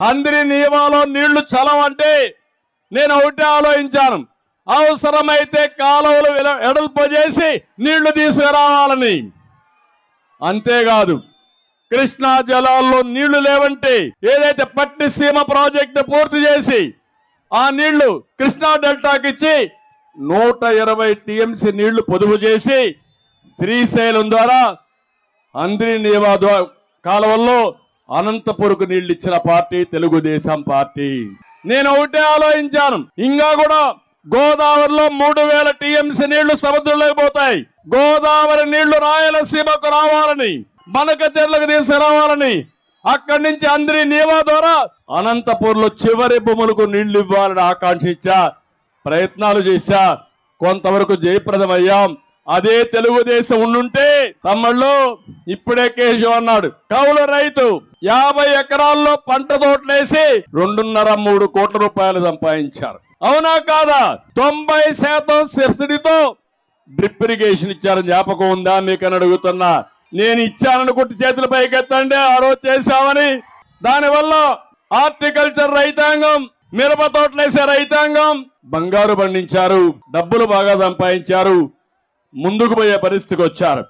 అందరి నియమాలో నీళ్లు చలవంటే నేను ఒకటే ఆలోచించాను, అవసరమైతే కాలువలు ఎడల్పు చేసి నీళ్లు తీసుకురావాలని. అంతేకాదు కృష్ణా జలాల్లో నీళ్లు లేవంటే ఏదైతే పట్టిసీమ ప్రాజెక్టు పూర్తి చేసి ఆ నీళ్లు కృష్ణా డెల్టాకి ఇచ్చి 120 టీఎంసీ నీళ్లు పొదుపు చేసి శ్రీశైలం ద్వారా అందరి నియమ కాలువల్లో అనంతపురకు నీళ్లు ఇచ్చిన పార్టీ తెలుగుదేశం పార్టీ. నేను ఒకటే ఆలోచించాను, ఇంకా కూడా గోదావరిలో 3000 టీఎంసీ నీళ్లు సముద్రంలోకి పోతాయి. గోదావరి నీళ్లు రాయలసీమకు రావాలని, మనకచెర్లకు తీసుకురావాలని, అక్కడి నుంచి అందరి నియమ ద్వారా అనంతపూర్లో చివరి భూములకు నీళ్లు ఇవ్వాలని ఆకాంక్షించా, ప్రయత్నాలు చేశా, కొంతవరకు జయప్రదమయ్యాం. అదే తెలుగుదేశం ఉండుంటే తమ్ముళ్ళు ఇప్పుడే కేశవ్ అన్నాడు, కౌలు రైతు 50 ఎకరాల్లో పంట తోటలేసి 2.5-3 కోట్ల రూపాయలు సంపాదించారు. అవునా కాదా? 90% సబ్సిడీతో డ్రిప్ ఇరిగేషన్ ఇచ్చారని జ్ఞాపకం ఉందా మీకని అడుగుతున్నా. నేను ఇచ్చాననుకుంటే చేతులు పైకెత్తండి, ఆ రోజు చేశామని. దానివల్ల హార్టికల్చర్ రైతాంగం, మిరప తోటలేసే రైతాంగం బంగారు పండించారు, డబ్బులు బాగా సంపాదించారు, ముందుకు పోయే పరిస్థితికి వచ్చారు.